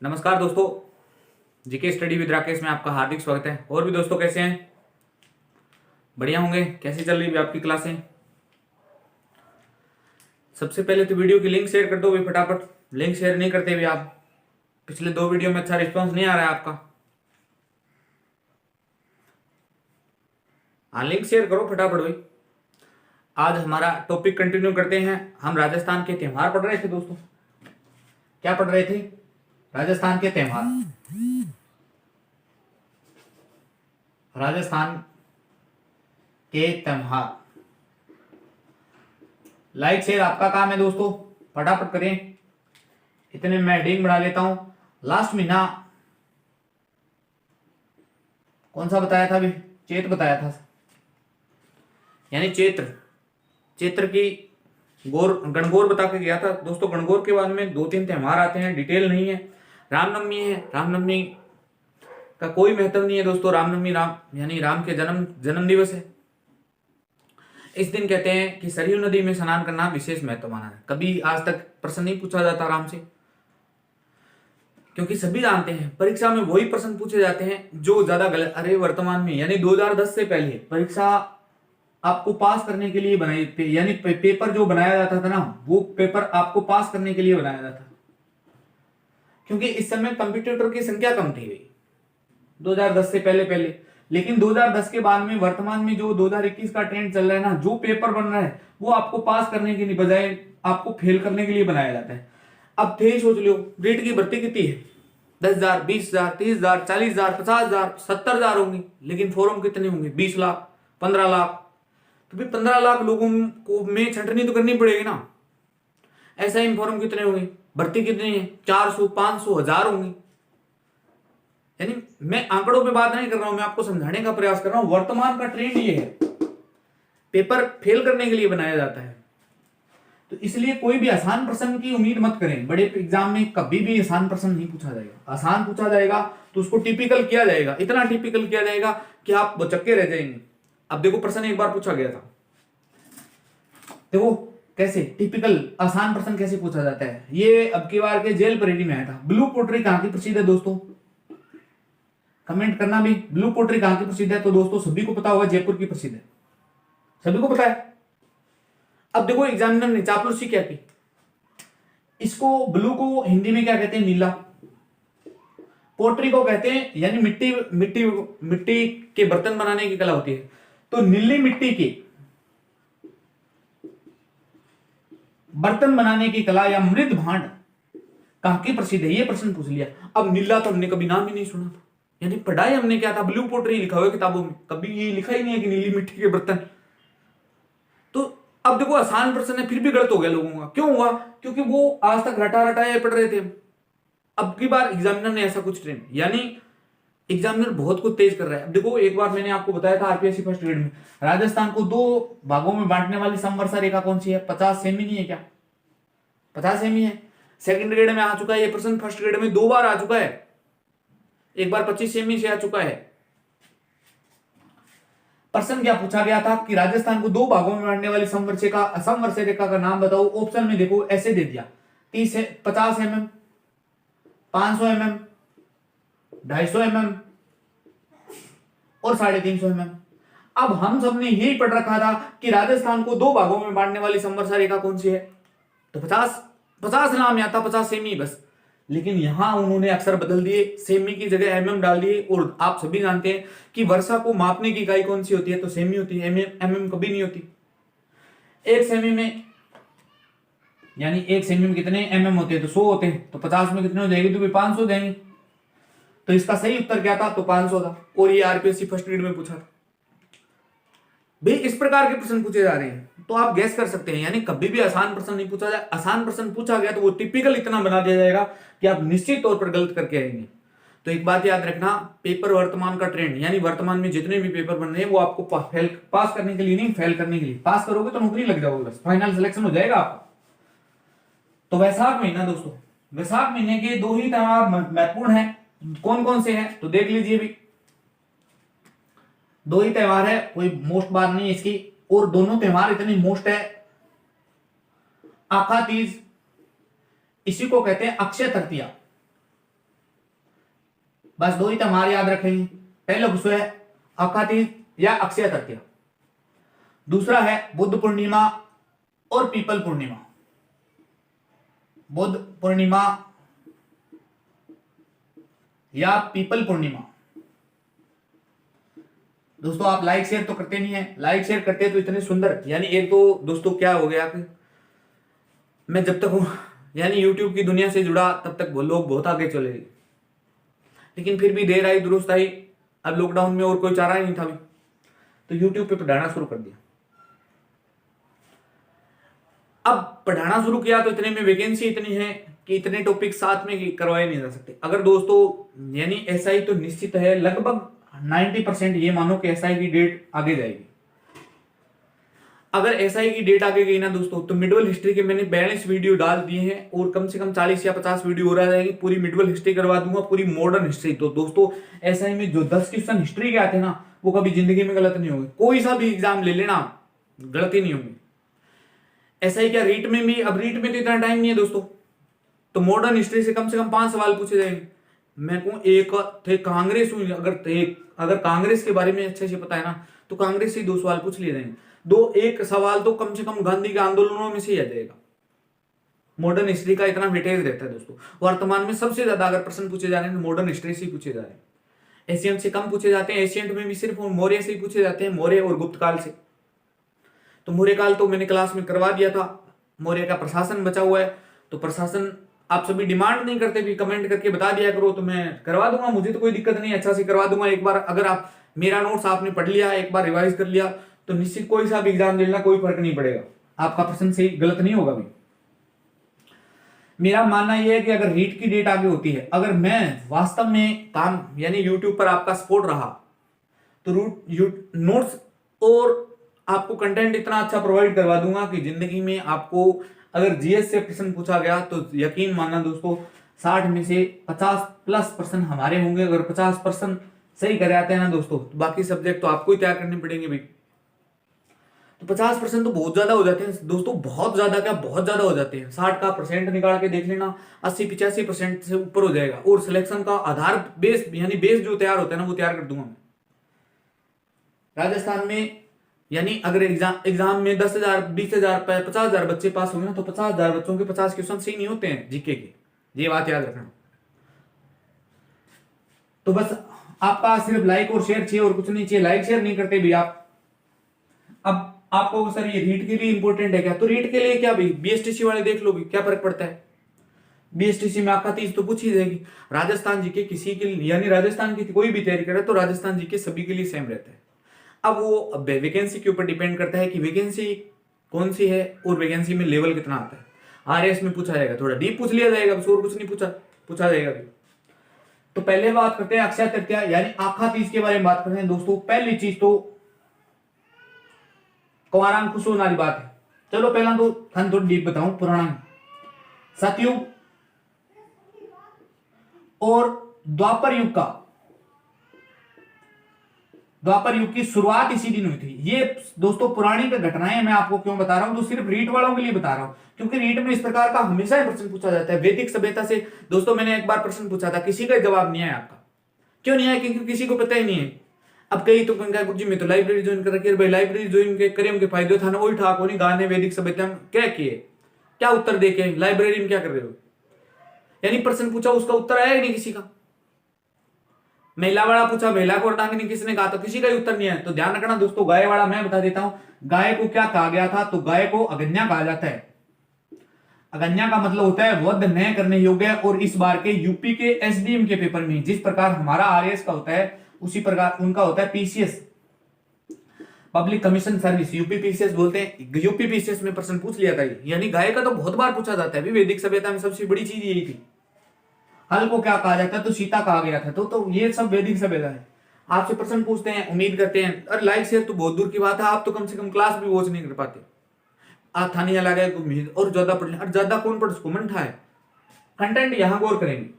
नमस्कार दोस्तों, GK study with Rakesh में आपका हार्दिक स्वागत है। और भी दोस्तों कैसे हैं? बढ़िया होंगे। कैसी चल रही है आपकी क्लासें? सबसे पहले तो वीडियो की लिंक शेयर कर दो भाई फटाफट। लिंक शेयर नहीं करते भी आप। पिछले 2 वीडियो में अच्छा रिस्पांस नहीं आ रहा है आपका। हाँ, लिंक शेयर करो फटाफट भाई। आज हमारा टॉपिक कंटिन्यू करते हैं। हम राजस्थान के त्योहार पढ़ रहे थे दोस्तों। क्या पढ़ रहे थे? राजस्थान के त्योहार। राजस्थान के त्योहार। लाइक शेयर आपका काम है दोस्तों, फटाफट करें। इतने मैं हेडिंग बढ़ा लेता हूं। लास्ट महीना कौन सा बताया था अभी? चैत्र बताया था, यानी चैत्र। चैत्र की गणगौर बता के गया था दोस्तों। गणगौर के बाद में 2-3 त्योहार आते हैं, डिटेल नहीं है। रामनवमी है। रामनवमी का कोई महत्व नहीं है दोस्तों। रामनवमी यानी राम के जन्म दिवस है। इस दिन कहते हैं कि सरयू नदी में स्नान करना विशेष महत्व माना है। कभी आज तक प्रश्न नहीं पूछा जाता राम से, क्योंकि सभी जानते हैं परीक्षा में वही प्रश्न पूछे जाते हैं जो ज्यादा गलत। अरे वर्तमान में यानी 2010 से पहले परीक्षा आपको पास करने के लिए बनाई थी, यानी पेपर जो बनाया जाता था ना, वो पेपर आपको पास करने के लिए बनाया जाता, क्योंकि इस समय कंप्यूटर की संख्या कम थी 2010 से पहले। लेकिन 2010 के बाद में वर्तमान में जो 2021 का ट्रेंड चल रहा है ना, जो पेपर बन रहा है वो आपको पास करने के बजाय आपको फेल करने के लिए बनाया जाता है। अब थे सोच लो, रेट की भर्ती कितनी है? 10,000, 20,000, 30,000, 40,000, 50,000, 70,000 होंगे। लेकिन फॉर्म कितने होंगे? 20 लाख, 15 लाख। तो फिर 15 लाख लोगों को में छंटनी तो करनी पड़ेगी ना। ऐसा ही फॉर्म कितने होंगे? भर्ती कितनी है? 400, 500, 1000 होंगी। यानी मैं आंकड़ों पे बात नहीं कर रहा हूं, मैं आपको समझाने का प्रयास कर रहा हूं। वर्तमान का ट्रेंड ये है, पेपर फेल करने के लिए बनाया जाता है। तो इसलिए कोई भी आसान प्रश्न की उम्मीद मत करें। बड़े एग्जाम में कभी भी आसान प्रश्न नहीं पूछा जाएगा। आसान पूछा जाएगा तो उसको टिपिकल किया जाएगा, इतना टिपिकल किया जाएगा कि आप बचक्के रह जाएंगे। अब देखो, प्रश्न एक बार पूछा गया था, देखो कैसे टिपिकल आसान प्रश्न कैसे पूछा जाता है। ये अब की बार के जेल परेड में आया था। ब्लू पोट्री कहां की प्रसिद्ध है दोस्तों? कमेंट करना भी। ब्लू पोट्री कहां की प्रसिद्ध है? तो दोस्तों सभी को पता होगा, जयपुर की प्रसिद्ध है। सभी को पता है। अब देखो एग्जामिनर ने चापलूसी क्या की। इसको ब्लू को हिंदी में क्या कहते हैं? नीला। पोट्री को कहते हैं, यानी मिट्टी मिट्टी मिट्टी के बर्तन बनाने की कला होती है। तो नीली मिट्टी के बर्तन बनाने की कला या मृद भांड कहां की प्रसिद्ध है? ये प्रश्न पूछ लिया। अब नीला तो हमने कभी नाम ही नहीं सुना था, यानी पढ़ाई हमने क्या था? ब्लू पोट्री लिखा हुआ किताबों में, कभी ये लिखा ही नहीं है कि नीली मिट्टी के बर्तन। तो अब देखो आसान प्रश्न है, फिर भी गलत हो गया लोगों का। क्यों हुआ? क्योंकि वो आज तक रटा रटाया पढ़ रहे थे। अब की बार एग्जामिनर ने ऐसा कुछ ट्रेंड, यानी एग्जामिनर बहुत कुछ तेज कर रहा है। अब देखो, एक बार मैंने आपको बताया था आरपीएससी फर्स्ट ग्रेड में, राजस्थान को 2 भागों में बांटने वाली समवर्षा रेखा कौन सी है? 50 सेमी नहीं है क्या? 50 सेमी है। सेकंड ग्रेड में आ चुका है ये प्रश्न। फर्स्ट ग्रेड में 2 बार आ चुका है। एक बार 25 सेमी से आ चुका है। प्रश्न क्या पूछा गया था कि राजस्थान को 2 भागों में बांटने वाली समवर्षा रेखा का नाम बताओ। ऑप्शन में देखो ऐसे दे दिया, 50 mm, 500 mm, 250 mm और 350 mm। अब हम सबने यही पढ़ रखा था कि राजस्थान को 2 भागों में बांटने वाली समवर्षा रेखा कौन सी है? तो 50 नाम आता, 50 सेमी बस। लेकिन यहां उन्होंने अक्षर बदल दिए, सेमी की जगह एमएम डाल दिए। और आप सभी जानते हैं कि वर्षा को मापने की इकाई कौन सी होती है? तो सेमी होती है, एमएम कभी नहीं होती। एक सेमी में, यानी एक सेमी में कितने एमएम होते हैं? तो 100 होते हैं। तो 50 में कितने हो जाएगी? तो भी 500 हो जाएंगे। तो इसका सही उत्तर क्या था? तो 500 था। और ये आरपीएससी फर्स्ट ग्रेड में पूछा था भाई। इस प्रकार के प्रश्न पूछे जा रहे हैं तो आप गैस कर सकते हैं, यानी कभी भी आसान प्रश्न नहीं पूछा जाए। आसान प्रश्न पूछा गया तो वो टिपिकल इतना बना दिया जाएगा कि आप निश्चित तौर पर गलत करके आएंगे। तो एक बात याद रखना, पेपर वर्तमान का ट्रेंड, यानी वर्तमान में जितने भी पेपर बन रहे हैं वो आपको पास करने के लिए नहीं, फेल करने के लिए। पास करोगे तो नौकरी लग जाओगे, बस फाइनल सिलेक्शन हो जाएगा आपका। तो वैशाख महीना दोस्तों, वैशाख महीने के 2 ही त्योहार महत्वपूर्ण है। कौन कौन से हैं? तो देख लीजिए भी, 2 ही त्योहार है, कोई मोस्ट बात नहीं है इसकी। और दोनों त्योहार इतनी मोस्ट है। आखा तीज, इसी को कहते हैं अक्षय तृतीया। बस दो ही तो हमारे याद रखेंगे। पहला गुस्सा है अखातीज या अक्षय तृतीया, दूसरा है बुद्ध पूर्णिमा और पीपल पूर्णिमा। बुद्ध पूर्णिमा या पीपल पूर्णिमा। दोस्तों आप लाइक शेयर तो करते नहीं है, लाइक शेयर करते तो इतने सुंदर, यानी एक तो दोस्तों क्या हो गया कि मैं जब तक हूं यानी यूट्यूब की दुनिया से जुड़ा तब तक लोग बहुत आगे चले गए, लेकिन फिर भी देर आई दुरुस्त आई। अब लॉकडाउन में और कोई चारा ही नहीं था, तो यूट्यूब पे पढ़ाना शुरू कर दिया। अब पढ़ाना शुरू किया तो इतने में वैकेंसी इतनी है कि इतने टॉपिक साथ में करवाए नहीं जा सकते। अगर दोस्तों यानी एसआई तो निश्चित है, लगभग 90% ये मानो कि एसआई की डेट आगे जाएगी। अगर एसआई की डेट आगे गई ना दोस्तों, तो मिडवल हिस्ट्री के मैंने 42 वीडियो डाल दिए हैं और कम से कम 40 या 50 वीडियो हो रहा जाएगी। पूरी मिडवल हिस्ट्री करवा दूंगा, पूरी मॉडर्न हिस्ट्री। तो दोस्तों एसआई में जो 10 क्वेश्चन हिस्ट्री के आते हैं ना, वो कभी जिंदगी में गलत नहीं होंगे। कोई सा भी एग्जाम ले लेना, गलती नहीं होंगी। एसआई क्या रीट में भी, अब रीट में तो इतना टाइम नहीं है दोस्तों, तो मॉडर्न हिस्ट्री से कम 5 सवाल पूछे जाएंगे। मैं कहूं एक थे कांग्रेस, अगर कांग्रेस के बारे में अच्छे से पता है ना, तो कांग्रेस से 2 सवाल पूछ लिए जाएंगे। एक सवाल तो कम से कम गांधी के आंदोलनों में से ही आ जाएगा। मॉडर्न हिस्ट्री का इतना वेटेज रहता है दोस्तों। वर्तमान में सबसे ज्यादा अगर प्रश्न पूछे जा रहे हैं तो मॉडर्न हिस्ट्री से पूछे जा रहे हैं। एशियंट से कम पूछे जाते हैं, एशियंट में भी सिर्फ मौर्य से ही पूछे जाते हैं, मौर्य और गुप्त काल से। तो मौर्य काल तो मैंने क्लास में करवा दिया था। मौर्य का प्रशासन बचा हुआ है, तो प्रशासन आप सभी डिमांड नहीं करते भी, कमेंट करके बता दिया करो तो मैं करवा दूंगा, मुझे तो कोई दिक्कत नहीं, अच्छा से करवा दूंगा। एक बार अगर आप मेरा नोट्स आपने पढ़ लिया, एक बार रिवाइज कर लिया, तो निश्चित कोई सा भी एग्जाम दे लेना, कोई फर्क नहीं पड़ेगा, आपका प्रश्न सही गलत नहीं होगा भी। मेरा मानना यह है कि अगर रीट की डेट आगे होती है, अगर मैं वास्तव में काम यानी यूट्यूब पर आपका सपोर्ट रहा, तो नोट्स और आपको कंटेंट इतना अच्छा प्रोवाइड करवा दूंगा कि जिंदगी में आपको अगर जीएस से प्रश्न पूछा गया तो यकीन मानना दोस्तों 60 में से 50+ % हमारे होंगे। अगर 50% सही करे आते हैं ना दोस्तों, तो बाकी सब्जेक्ट तो आपको ही तैयार करने पड़ेंगे भाई। तो 50% तो बहुत ज्यादा हो जाते हैं दोस्तों, बहुत ज्यादा क्या, बहुत ज्यादा हो जाते हैं। 60 का परसेंट निकाल के देख लेना, 80-85% से ऊपर हो जाएगा। और सिलेक्शन का आधार बेस यानी बेस जो तैयार होता है ना, वो तैयार कर दूंगा मैं। राजस्थान में यानी अगर एग्जाम में 10,000, 20,000, 50,000 बच्चे पास होंगे ना, तो 50,000 बच्चों के 50 क्वेश्चन सही नहीं होते हैं जीके के, ये बात याद रखना। तो बस आपका सिर्फ लाइक और शेयर चाहिए और कुछ नहीं चाहिए। लाइक शेयर नहीं करते भी आप। अब आपको सर ये रीट के लिए इंपॉर्टेंट है क्या, तो रीट के लिए क्या भाई, बीएसटीसी वाले देख लो भी, क्या फर्क पड़ता है। बीएसटीसी में आपका 30 तो पूछ ही जाएगी। राजस्थान जीके किसी के लिए यानी राजस्थान की कोई भी तैयारी करे तो राजस्थान जीके सभी के लिए सेम रहता है। अब वो वैकेंसी के ऊपर डिपेंड करता है कि वैकेंसी कौन सी है और वैकेंसी में लेवल कितना आता है। आरएस में पूछा जाएगा, थोड़ा डीप पूछ लिया जाएगा, बस और कुछ नहीं पूछा जाएगा भी। तो पहले बात करते हैं अक्षय तृतीया यानी आखा तीज के बारे में बात करते हैं दोस्तों। पहली चीज तो कुमारां खुश होने वाली बात है। चलो पहला तो थान थोड़ी डीप बताऊं, पुराना सतयुग और द्वापर युग की शुरुआत इसी दिन हुई थी। ये दोस्तों पुरानी पे घटनाएं मैं आपको क्यों बता रहा हूं, तो सिर्फ रीट वालों के लिए बता रहा हूं, क्योंकि रीट में इस प्रकार का हमेशा ही प्रश्न पूछा जाता है। वैदिक सभ्यता से दोस्तों मैंने एक बार प्रश्न पूछा था, किसी का जवाब नहीं आया आपका। क्यों नहीं आया, क्योंकि किसी को पता ही नहीं है। अब कई तो गुरु जी मैं तो लाइब्रेरी ज्वाइन कर रखी, भाई लाइब्रेरी ज्वाइन के करे उनके फायदे था ना, वही ठाक होनी गाने वैदिक सभ्यता में क्या किए, क्या उत्तर दे के लाइब्रेरी में क्या कर रहे हो। यानी प्रश्न पूछा उसका उत्तर आया ही नहीं किसी का। महिला वाला पूछा, महिला को अर्धांगिनी किसने कहा, तो किसी का ही उत्तर नहीं है। तो ध्यान रखना दोस्तों, गाय वाला मैं बता देता हूं, गाय को क्या कहा गया था, तो गाय को अगन्या कहा जाता है। अगन्या का मतलब होता है वध न करने योग्य। और इस बार के यूपी के एसडीएम के पेपर में जिस प्रकार हमारा आरएस का होता है, उसी प्रकार उनका होता है PCS, public commission service, UP PCS बोलते हैं। यूपी पीसीएस में प्रश्न पूछ लिया था। यानी गाय का तो बहुत बार पूछा जाता है। वैदिक सभ्यता में सबसे बड़ी चीज यही थी। हल को क्या कहा जाता है, तो सीता कहा गया था। तो ये सब वैदिक सभ्यता है। आपसे प्रश्न पूछते हैं, उम्मीद करते हैं। और लाइक शेयर तो बहुत दूर की बात है, आप तो कम से कम क्लास भी वॉच नहीं कर पाते। आप थानी लगा उम्मीद और ज्यादा पढ़ लें, और ज्यादा कौन पढ़ उसको मन है। कंटेंट यहां गौर करेंगे।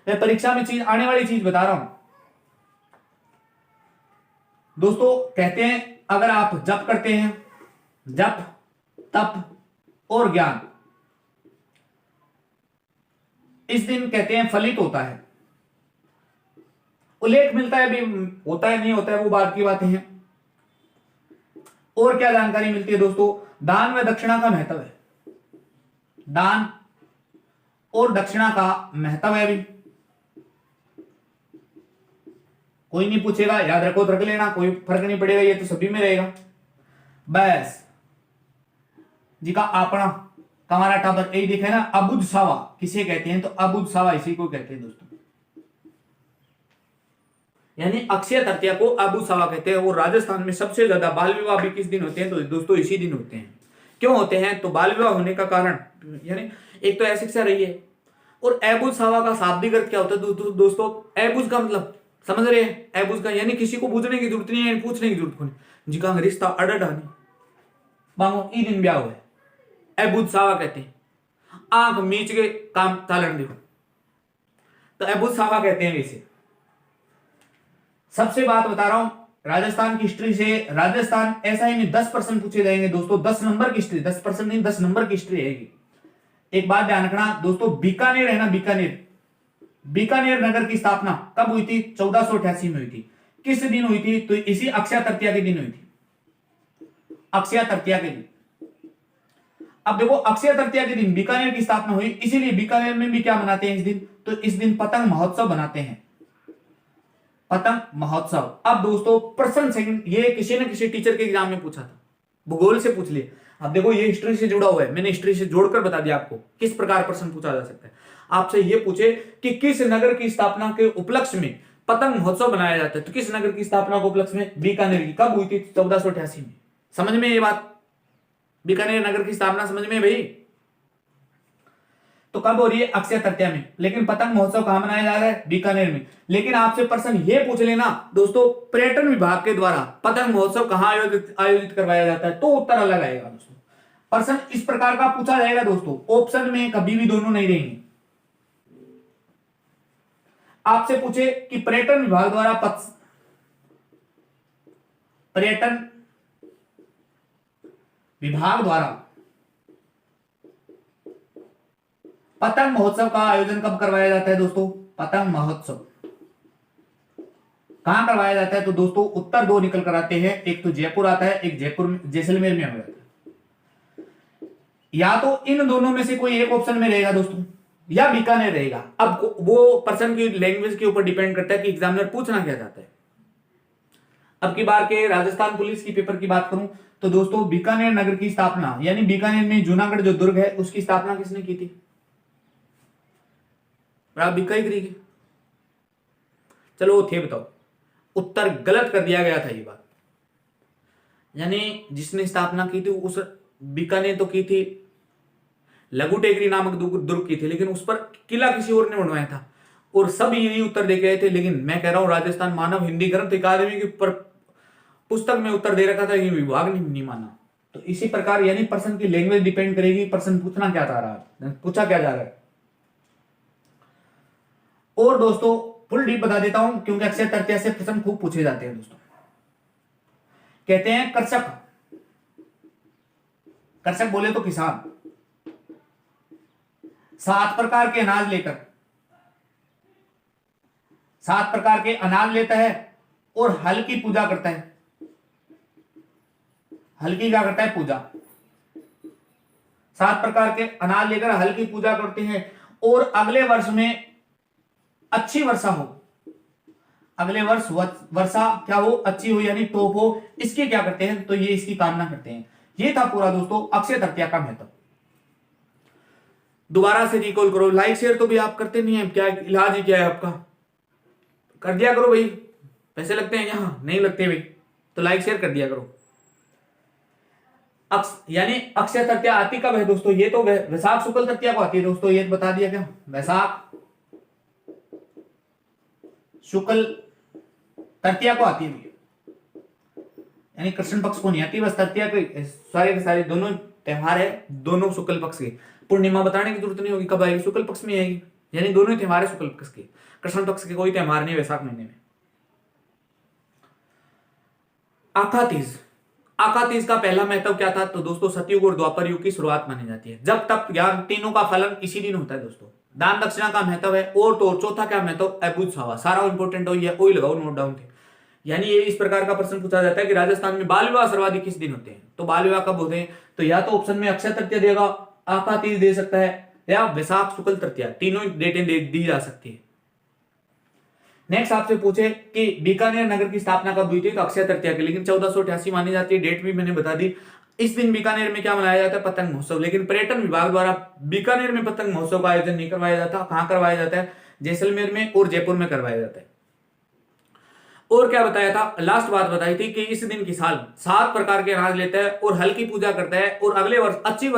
मैं परीक्षा में चीज आने वाली चीज बता रहा हूं दोस्तों। कहते हैं अगर आप जप करते हैं, जप तप और ज्ञान इस दिन कहते हैं फलित होता है। उल्लेख मिलता है भी, होता है नहीं होता है वो बात की बातें हैं। और क्या जानकारी मिलती है दोस्तों, दान व दक्षिणा का महत्व है, दान और दक्षिणा का महत्व है भी, कोई नहीं पूछेगा, याद रखो तो रख लेना, कोई फर्क नहीं पड़ेगा, ये तो सभी में रहेगा। बस जी का अपना कमारा टाबर यही दिखे ना, अबुझ सावा किसे कहते हैं, तो अबुझ सावा इसी को कहते हैं दोस्तों, यानी अक्षय तृतीया को अबुझ सावा कहते हैं। और राजस्थान में सबसे ज्यादा बाल विवाह भी किस दिन होते हैं, तो दोस्तों इसी दिन होते हैं। क्यों होते हैं, तो बाल विवाह होने का कारण यानी एक तो अशिक्षा रही है, और अबुझ सावा का शाब्दिक अर्थ क्या होता है दोस्तों, अबुझ का मतलब समझ रहे हैं, अबुझ का यानी किसी को पूछने की जरूरत नहीं है, पूछने की जरूरत नहीं, जिका रिश्ता अड़ड हानि बांगो ई दिन ब्याह हुआ, अबुझ सावा कहते हैं। आंख मीच के काम तालन देखो, तो अबुझ सावा कहते हैं। वैसे सबसे बात बता रहा हूं राजस्थान की हिस्ट्री से, राजस्थान ऐसा ही नहीं 10 प्रश्न पूछे जाएंगे दोस्तों, 10 नंबर की हिस्ट्री, 10% नहीं 10 नंबर की हिस्ट्री रहेगी। एक बात ध्यान रखना दोस्तों, बीकानेर है ना, बीकानेर नगर की स्थापना कब हुई थी, 1488 में हुई थी। किस दिन हुई थी, तो इसी अक्षय तृतीया के दिन हुई थी, अक्षय तृतीया के दिन। अब देखो अक्षय तृतीया के दिन बीकानेर की स्थापना हुई, इसीलिए बीकानेर में भी क्या मनाते हैं इस दिन, तो इस दिन पतंग महोत्सव बनाते हैं, पतंग महोत्सव। अब दोस्तों प्रश्न सेकंड, ये किसी न किसी टीचर के एग्जाम में पूछा था, भूगोल से पूछ लिए। अब देखो ये हिस्ट्री से जुड़ा हुआ है, मैंने हिस्ट्री से जोड़कर बता दिया आपको किस प्रकार प्रश्न पूछा जा सकता है। आपसे ये पूछे कि किस नगर की स्थापना के उपलक्ष्य में पतंग महोत्सव बनाया जाता है, तो किस नगर की स्थापना के उपलक्ष्य में, बीकानेर की। कब हुई थी, 1488 में। समझ में ये बात, बीकानेर नगर की स्थापना समझ में भाई। तो कब हो रही है, अक्षय तृतीया में। लेकिन पतंग महोत्सव कहां मनाया जा रहा है, बीकानेर में। लेकिन आपसे प्रश्न ये पूछ लेना दोस्तों, पर्यटन विभाग के द्वारा पतंग महोत्सव कहां आयोजित करवाया जाता है, तो उत्तर अलग आएगा दोस्तों। प्रश्न इस प्रकार का पूछा जाएगा दोस्तों, ऑप्शन में कभी भी दोनों नहीं रहेंगे। आपसे पूछे कि पर्यटन विभाग द्वारा पर्यटन विभाग द्वारा पतंग महोत्सव का आयोजन कब करवाया जाता है दोस्तों, पतंग महोत्सव कहां करवाया जाता है, तो दोस्तों उत्तर दो निकल कर आते हैं, एक तो जयपुर आता है, एक जयपुर जैसलमेर में हो जाता है। या तो इन दोनों में से कोई एक ऑप्शन में रहेगा दोस्तों, या बीकानेर रहेगा। अब वो पर्सन की लैंग्वेज के ऊपर डिपेंड करता है कि एग्जामिनर पूछना क्या चाहता है। अब की बार के राजस्थान पुलिस की पेपर की बात करूं तो दोस्तों बीकानेर नगर की स्थापना, यानी बीकानेर में जूनागढ़ जो दुर्ग है उसकी स्थापना किसने की थी, आप बीका ही करेगी। चलो वो थे बताओ, उत्तर गलत कर दिया गया था ये बात, यानी जिसने स्थापना की थी उस बीकानेर तो की थी, लघु टेकरी नामक दुर्ग की थी, लेकिन उस पर किला किसी और ने बनवाया था, और सब यही उत्तर दे गए थे। लेकिन मैं कह रहा हूं राजस्थान मानव हिंदी ग्रंथ अकादमी के ऊपर पुस्तक में उत्तर दे रखा था, ये विभाग ने नहीं माना। तो इसी प्रकार यानी पर्सन की लैंग्वेज डिपेंड करेगी, पर्सन पूछना क्या चाह रहा है, पूछा क्या जा रहा है। और दोस्तों फुल डीप बता देता हूं, क्योंकि अक्षय तृतीया से प्रश्न खूब पूछे जाते हैं दोस्तों। कहते हैं कृषक, कृषक बोले तो किसान, 7 प्रकार के अनाज लेकर, 7 प्रकार के अनाज लेता है और हल की पूजा करता है। हल की क्या करता है, पूजा। 7 प्रकार के अनाज लेकर हल की पूजा करते हैं, और अगले वर्ष में अच्छी वर्षा हो, अगले वर्ष वर्षा क्या हो, अच्छी हो, यानी टॉप हो, इसकी क्या करते हैं, तो ये इसकी कामना करते हैं। ये था पूरा दोस्तों अक्षय तृतीया का महत्व। दोबारा से रिकॉल करो, लाइक शेयर तो भी आप करते नहीं है, क्या इलाज ही क्या है आपका, कर दिया करो भाई, पैसे लगते हैं यहां, नहीं लगते भाई, तो लाइक शेयर कर दिया करो। यानी अक्षय तृतीया आती कब है दोस्तों, ये तो वैशाख शुक्ल तृतीया को आती है दोस्तों, ये बता दिया क्या, वैशाख शुक्ल तृतीया को आती है, यानी कृष्ण पक्ष को नहीं आती, बस तृतीया के सारे के सारे दोनों त्योहार है, दोनों शुक्ल पक्ष के। पूर्णिमा बताने की जरूरत नहीं होगी, कब आएगी, शुक्ल पक्ष में आएगी, यानी दोनों ही त्योहार है शुक्ल पक्ष के, कृष्ण पक्ष के कोई त्योहार नहीं वैशाख महीने में। आखा तीज, आखा तीज का पहला महत्व क्या था, तो दोस्तों सतयुग और द्वापर युग की शुरुआत मानी जाती है। जब तप ज्ञान तीनों का फलन इसी दिन होता है दोस्तों, दान दक्षिणा का महत्व है, और तो और चौथा क्या महत्व, अबूझ सावा, सारा इंपॉर्टेंट हो है, वही लगाओ, नोट डाउन थे। यानी ये इस प्रकार का प्रश्न पूछा जाता है कि राजस्थान में बाल विवाह सर्वाधिक किस दिन होते हैं, तो बाल विवाह कब होते हैं, तो या तो ऑप्शन में अक्षय तृतीया देगा, आका तीज दे सकता है, या वैशाख शुक्ल तृतीया, तीनों डेटें दी जा सकती है। नेक्स्ट आपसे पूछे कि बीकानेर नगर की स्थापना कब हुई थी, तो अक्षय तृतीया की, लेकिन 1488 मानी जाती है, डेट भी मैंने बता दी। इस दिन बीकानेर में क्या मनाया जाता है, पतंग महोत्सव, लेकिन पर्यटन विभाग द्वारा बीकानेर में पतंग महोत्सव का आयोजन नहीं करवाया जाता। कहां करवाया जाता है, जैसलमेर में और जयपुर में करवाया जाता है। और क्या बताया था, लास्ट बात बताई थी कि इस दिन किसान 7 प्रकार के अनाज लेता है और हल की पूजा करता है और अगले वर्ष अच्छी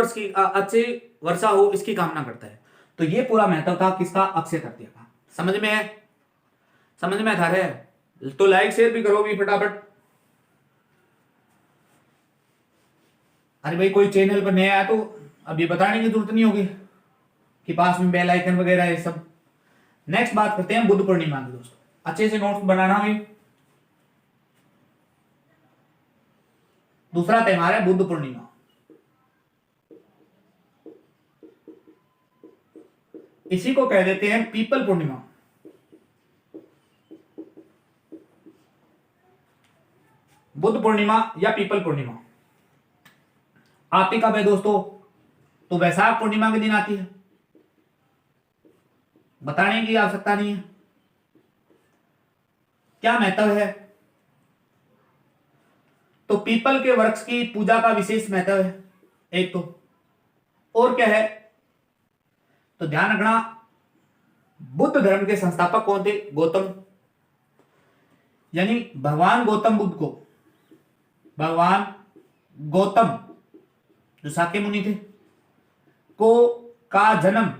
वर्षा हो इसकी कामना करता है। तो ये पूरा महत्व था किसका, अक्षय तृतीया का। समझ में है, समझ में था रहे, तो लाइक शेयर भी करो भी फटाफट। अरे भाई कोई चैनल पर नया है तो अब ये बताने की जरूरत नहीं होगी कि पास में बेल आइकन वगैरह है सब। नेक्स्ट बात करते हैं बुद्ध पूर्णिमा की दोस्तों, अच्छे से नोट्स बनाना भाई। दूसरा त्योहार है बुद्ध पूर्णिमा। इसी को कह देते हैं पीपल पूर्णिमा। बुद्ध पूर्णिमा या पीपल पूर्णिमा आती कब है दोस्तों, तो वैशाख पूर्णिमा के दिन आती है, बताने की आवश्यकता नहीं है। क्या महत्व है, तो पीपल के वृक्ष की पूजा का विशेष महत्व है एक तो, और क्या है, तो ध्यान रखना बुद्ध धर्म के संस्थापक कौन थे, गौतम, यानी भगवान गौतम बुद्ध को, भगवान गौतम जो शाक्य मुनि थे को का जन्म,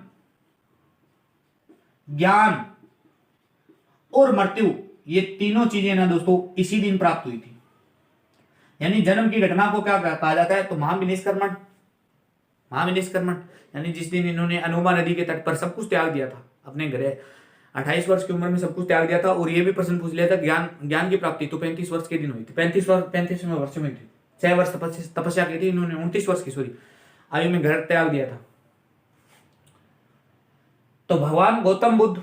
ज्ञान और मृत्यु, ये तीनों चीजें ना दोस्तों इसी दिन प्राप्त हुई थी। यानी जन्म की घटना को क्या कहा जाता है, तो महाविनिष्क्रमण, महाविनिष्क्रमण, यानी जिस दिन इन्होंने अनुमा नदी के तट पर सब कुछ त्याग दिया था अपने घर, 28 वर्ष की उम्र में सब कुछ त्याग दिया था। और ये भी प्रश्न पूछ लिया था ज्ञान की प्राप्ति तो 35 वर्ष के दिन हुई थी, 35वें वर्ष में थी, 6 वर्ष तपस्या की थी इन्होंने, 29 वर्ष की सॉरी आयु में घर त्याग दिया था। तो भगवान गौतम बुद्ध,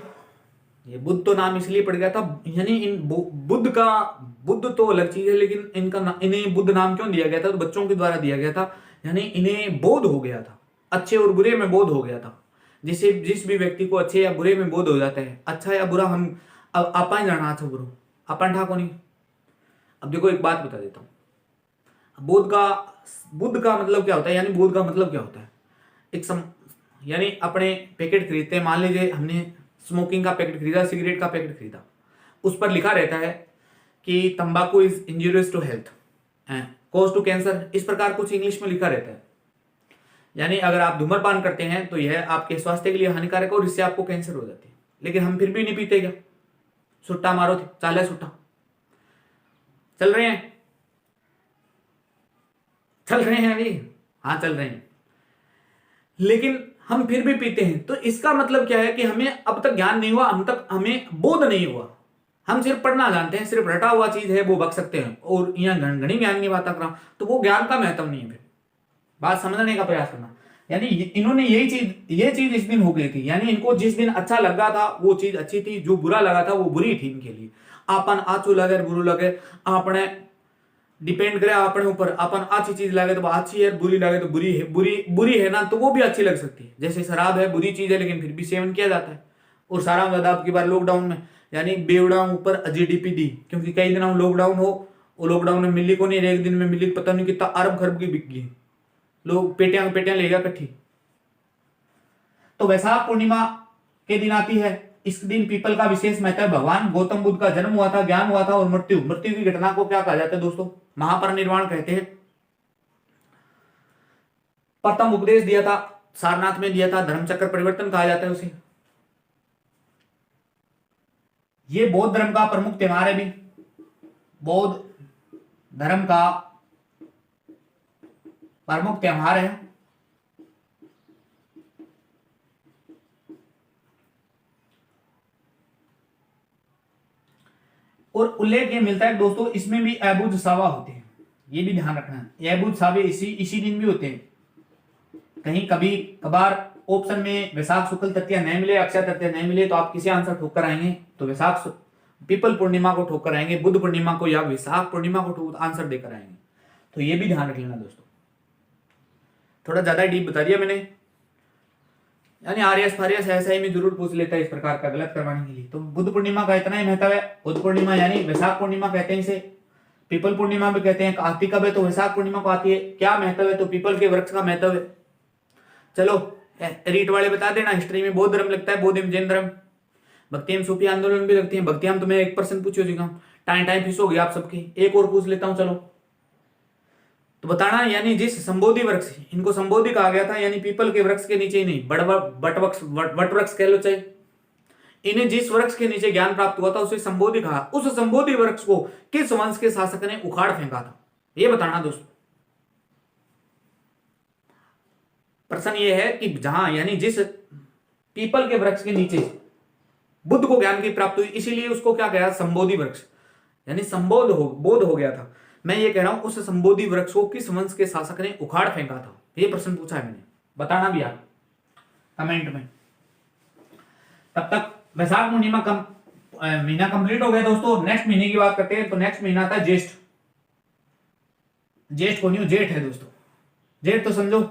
ये बुद्ध तो नाम इसलिए पड़ गया था, यानी इन बुद्ध तो अलग चीज है, लेकिन इन्हें बुद्ध नाम क्यों दिया गया था, तो बच्चों के द्वारा दिया गया था, यानी इन्हें बोध हो गया था, अच्छे और बुरे में बोध हो गया था। जिस भी व्यक्ति को अच्छे या बुरे में बोध हो जाता है, अच्छा या बुरा, हम अब आपा ही जाना अच्छा बुरो, अपन ठाको नहीं। अब देखो एक बात बता देता हूँ, बुद्ध का मतलब क्या होता है, यानी बोध का मतलब क्या होता है, यानी अपने पैकेट खरीदते हैं, मान लीजिए हमने स्मोकिंग का पैकेट खरीदा, सिगरेट का पैकेट खरीदा, उस पर लिखा रहता है कि तंबाकू is injurious to health, cause to cancer, इस प्रकार कुछ इंग्लिश में लिखा रहता है। यानी अगर आप धूम्रपान करते हैं तो यह आपके स्वास्थ्य के लिए हानिकारक है और इससे आपको कैंसर हो जाती है, लेकिन हम फिर भी नहीं पीते क्या, सुट्टा मारो थे, चाले सुट्टा चल रहे हैं अभी, हाँ चल रहे हैं, लेकिन हम फिर भी पीते हैं। तो इसका मतलब क्या है कि हमें अब तक ज्ञान नहीं हुआ, हमें बोध नहीं हुआ, हम सिर्फ पढ़ना जानते हैं, सिर्फ रटा हुआ चीज है वो बक सकते हैं, और यहाँ घनी ज्ञान की बात कर रहा हूं, तो वो ज्ञान का महत्व नहीं है। फिर बात समझने का प्रयास करना, यानी इन्होंने ये चीज इस दिन हो गई थी, यानी इनको जिस दिन अच्छा लगा था वो चीज अच्छी थी, जो बुरा लगा था वो बुरी थी इनके लिए। अपन आचू लगे बुरू लगे, आपने डिपेंड करे अपने ऊपर, अपन अच्छी चीज लगे तो अच्छी है, बुरी लगे तो बुरी है, बुरी है ना तो वो भी अच्छी लग सकती है। जैसे शराब है, बुरी चीज है, लेकिन फिर भी सेवन किया जाता है। और सारा ज्यादा आपकी बार लॉकडाउन में, यानी बेवड़ा ऊपर जीडीपी दी, क्योंकि कई दिन लॉकडाउन हो, और लॉकडाउन में मिली को नहीं, एक दिन में मिली पता नहीं कितना अरब खरब की बिक गई, लोग पेटियां ले गया इकट्ठी। तो वैशाख पूर्णिमा के दिन आती है, इस दिन पीपल का विशेष महत्व है। भगवान गौतम बुद्ध का जन्म हुआ था, ज्ञान हुआ था, और मृत्यु की घटना को क्या कहा जाता है दोस्तों, महापरिनिर्वाण कहते हैं। प्रथम उपदेश दिया था सारनाथ में दिया था, धर्मचक्र परिवर्तन कहा जाता है उसे। ये बौद्ध धर्म का प्रमुख त्योहार है भी, बौद्ध धर्म का प्रमुख त्योहार है। और उल्लेख ये मिलता है दोस्तों, इसमें भी अबूझ सावा होते हैं, ये भी ध्यान रखना है। अबूझ सावे इसी दिन भी होते हैं, कहीं कभी कभार ऑप्शन में वैशाख शुक्ल तृतीया नहीं मिले, अक्षय तृतीया नहीं मिले, तो आप किसी आंसर ठोक कर आएंगे तो पीपल पूर्णिमा को ठोक कर आएंगे, बुद्ध पूर्णिमा को या विशाख पूर्णिमा को आंसर देकर आएंगे। तो ये भी ध्यान रख लेना दोस्तों। थोड़ा ज्यादा डीप बता दिया मैंने, यानी आर्यस फारियस ऐसा ही में जरूर पूछ लेता है इस प्रकार का गलत करवाने के लिए। तो बुद्ध पूर्णिमा का इतना ही महत्व है। बुद्ध पूर्णिमा यानी वैशाख पूर्णिमा कहते हैं इसे, पीपल पूर्णिमा भी कहते हैं। आती कब है तो वैशाख पूर्णिमा को आती है। क्या महत्व है तो पीपल के वृक्ष का महत्व है। चलो रीट वाले बता देना, हिस्ट्री में बौद्ध धर्म लगता है, बौद्ध एवं जैन धर्म, भक्ति एवं सूफी आंदोलन भी लगती है। भक्ति हम तुम्हें 1% पूछो जी, टाइम फीस हो गया आप सबकी। एक और पूछ लेता हूं चलो, तो बताना यानी जिस संबोधि वृक्ष, इनको संबोधि कहा गया था, यानी पीपल के वृक्ष के नीचे ही नहीं, वट वृक्ष कह लो चाहे, इन्हें जिस वृक्ष के नीचे ज्ञान प्राप्त हुआ था उसे संबोधि कहा। उस संबोधि वृक्ष को किस वंश के शासक ने उखाड़ फेंका था, ये बताना दोस्तों। प्रश्न ये है कि जहां यानी जिस पीपल के वृक्ष के नीचे बुद्ध को ज्ञान की प्राप्ति हुई, इसीलिए उसको क्या कहा, संबोधि वृक्ष, यानी बोध हो गया था। मैं ये कह रहा हूं उस संबोधि वृक्ष को किस वंश के शासक ने उखाड़ फेंका था, ये प्रश्न पूछा है मैंने, बताना भी आप कमेंट में। तब तक वैशाख पूर्णिमा महीना कंप्लीट हो गया दोस्तों। नेक्स्ट महीने की बात करते हैं, तो नेक्स्ट महीना था ज्येष्ठ। ज्येष्ठ को नहीं, जेठ है दोस्तों। जेठ तो समझो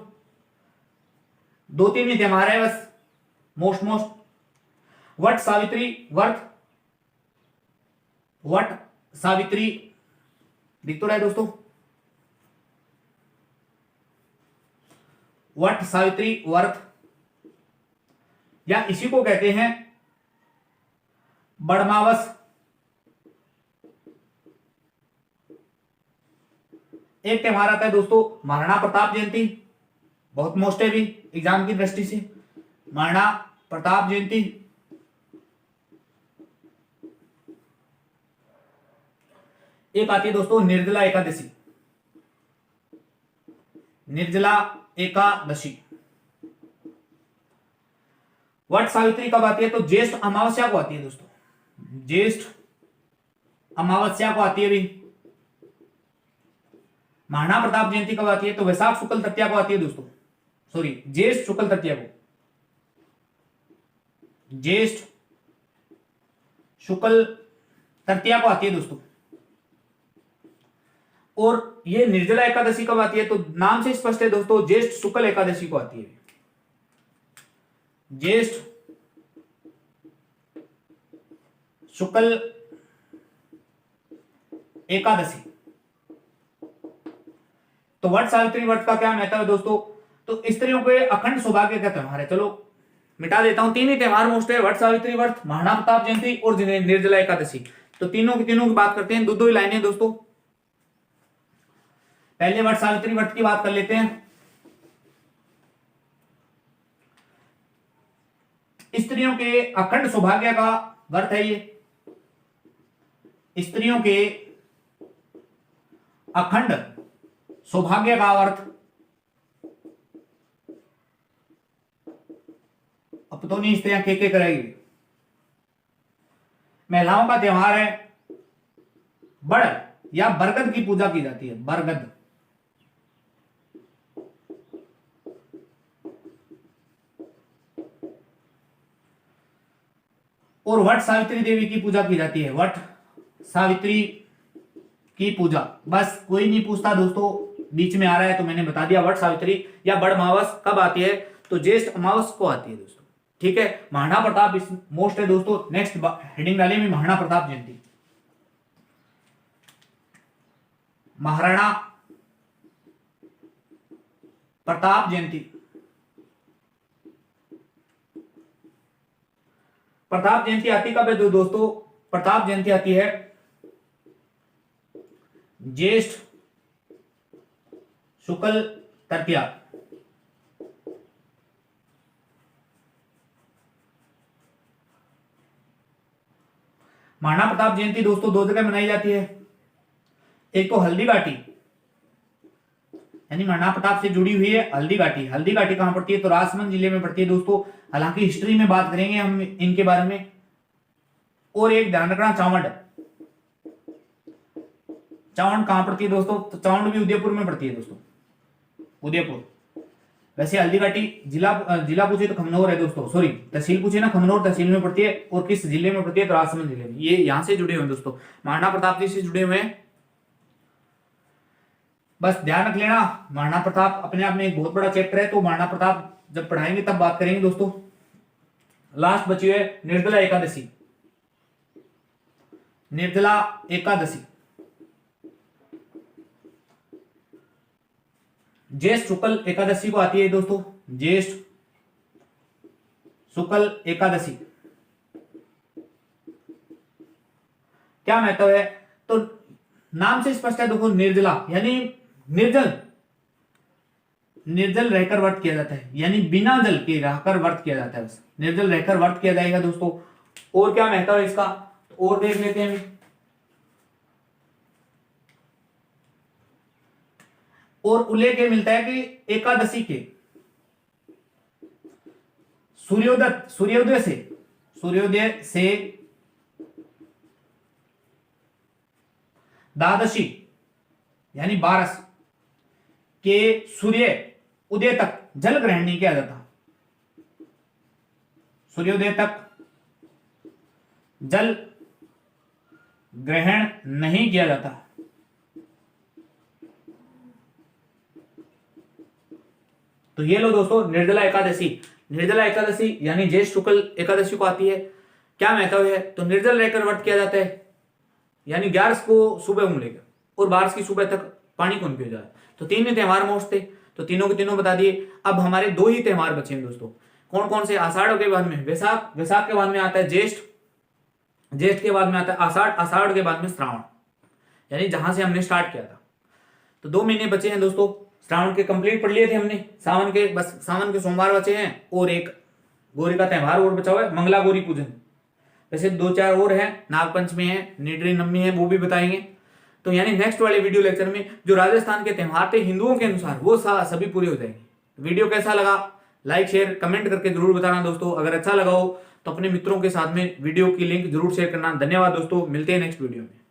2-3 ही त्योहार है बस, मोस्ट वट सावित्री व्रत, वट सावित्री दिख तो रहा है दोस्तों, वट सावित्री व्रत, या इसी को कहते हैं बड़मावस। एक त्योहार आता है दोस्तों महाराणा प्रताप जयंती, बहुत मोस्ट है भी एग्जाम की दृष्टि से, महाराणा प्रताप जयंती। एक आती है दोस्तों निर्जला एकादशी, निर्जला एकादशी। वट सावित्री कब आती है तो ज्येष्ठ अमावस्या को आती है दोस्तों, ज्येष्ठ अमावस्या को आती है भी। महाराणा प्रताप जयंती कब आती है तो वैशाख शुक्ल तृतीया को आती है दोस्तों, सॉरी ज्येष्ठ शुक्ल तृतीया को, ज्येष्ठ शुक्ल तृतीया को आती है दोस्तों। और ये निर्जला एकादशी कब आती है तो नाम से स्पष्ट है दोस्तों, ज्येष्ठ शुक्ल एकादशी को आती है, ज्येष्ठ शुक्ल एकादशी। तो वट सावित्री व्रत का क्या महत्व है दोस्तों, तो स्त्रियों के अखंड सौभाग्य का त्योहार है। चलो मिटा देता हूं, 3 ही त्योहार मोस्ट है, वट सावित्री व्रत, महाराणा प्रताप जयंती और निर्जला एकादशी। तो तीनों की बात करते हैं, दो ही लाइनें दोस्तों। पहले वट सावित्री व्रत की बात कर लेते हैं। स्त्रियों के अखंड सौभाग्य का व्रत है ये, स्त्रियों के अखंड सौभाग्य का अर्थ। अब तो नहीं स्त्रियां के करेगी। महिलाओं का त्योहार है, बड़ या बरगद की पूजा की जाती है, बरगद। और वट सावित्री देवी की पूजा की जाती है, वट सावित्री की पूजा। बस कोई नहीं पूछता दोस्तों, बीच में आ रहा है तो मैंने बता दिया। वट सावित्री या बड़ अमावस कब आती है तो ज्येष्ठ अमावस को आती है दोस्तों, ठीक है। महाराणा प्रताप मोस्ट है दोस्तों, नेक्स्ट हेडिंग डाले में महाराणा प्रताप जयंती, महाराणा प्रताप जयंती। प्रताप जयंती आती कब है दोस्तों, प्रताप जयंती आती है ज्येष्ठ शुक्ल तृतीया। महाराणा प्रताप जयंती दोस्तों 2 जगह मनाई जाती है, एक तो हल्दी घाटी, यानी महाराणा प्रताप से जुड़ी हुई है हल्दी घाटी। हल्दी घाटी कहां पड़ती है तो राजसमंद जिले में पड़ती है दोस्तों, हालांकि हिस्ट्री में बात करेंगे हम इनके बारे में। और एक ध्यान रखना चावंड, चावंड कहां पड़ती है दोस्तों तो चावंड भी उदयपुर में पड़ती है दोस्तों, उदयपुर। वैसे हल्दीघाटी जिला पूछे तो खमनौर है दोस्तों, सॉरी तहसील पूछे ना, खमनौर तहसील में पड़ती है। और किस जिले में पड़ती है? तो राजसमंद जिले में। ये यहां से जुड़े हुए हैं दोस्तों, महाराणा प्रताप जी से जुड़े हुए हैं। बस ध्यान रख लेना, महाराणा प्रताप अपने आप में एक बहुत बड़ा चैप्टर है, तो महाराणा प्रताप जब पढ़ाएंगे तब बात करेंगे दोस्तों। लास्ट बची है निर्जला एकादशी। निर्जला एकादशी ज्येष्ठ शुक्ल एकादशी को आती है दोस्तों, ज्येष्ठ शुक्ल एकादशी। क्या महत्व है? तो नाम से स्पष्ट है देखो, निर्जला यानी निर्जल, निर्जल रहकर व्रत किया जाता है, यानी बिना जल के रहकर व्रत किया जाता है, बस निर्जल रहकर व्रत किया जाएगा दोस्तों। और क्या महत्व है इसका, तो और देख लेते हैं। और उल्लेख मिलता है कि एकादशी के सूर्योदय से द्वादशी यानी 12 के सूर्य उदय तक जल ग्रहण नहीं किया जाता। सूर्योदय तक जल ग्रहण नहीं किया जाता। तो ये लो दोस्तों, निर्जला एकादशी। निर्जला एकादशी यानी ज्येष्ठ शुक्ल एकादशी को आती है। क्या महत्व है? तो निर्जल रहकर व्रत किया जाता है, यानी 11 को सुबह उमलेगा और 12 की सुबह तक पानी कौन पिया जाए। तो 3 ही त्योहार मोस्ट थे, तो तीनों के तीनों बता दिए। अब हमारे 2 ही त्योहार बचे हैं दोस्तों। कौन कौन से? आषाढ़ के बाद में वैशाख, वैशाख के बाद में आता है ज्येष्ठ, ज्येष्ठ के बाद में आता है आषाढ़, आषाढ़ के बाद में श्रावण, यानी जहां से हमने स्टार्ट किया था। तो 2 महीने बचे हैं दोस्तों। श्रावण के कंप्लीट पढ़ लिए थे हमने, सावन के बस सावन के सोमवार बचे हैं, और एक गौरी का त्योहार और बचा हुआ है, मंगला गौरी पूजन। वैसे 2-4 और है, नागपंचमी है, निडरी नवमी है, वो भी बताएंगे। तो यानी नेक्स्ट वाले वीडियो लेक्चर में जो राजस्थान के त्योहार थे हिंदुओं के अनुसार, वो सभी पूरे हो जाएंगे। वीडियो कैसा लगा लाइक शेयर कमेंट करके जरूर बताना दोस्तों। अगर अच्छा लगा हो तो अपने मित्रों के साथ में वीडियो की लिंक जरूर शेयर करना। धन्यवाद दोस्तों, मिलते हैं नेक्स्ट वीडियो में।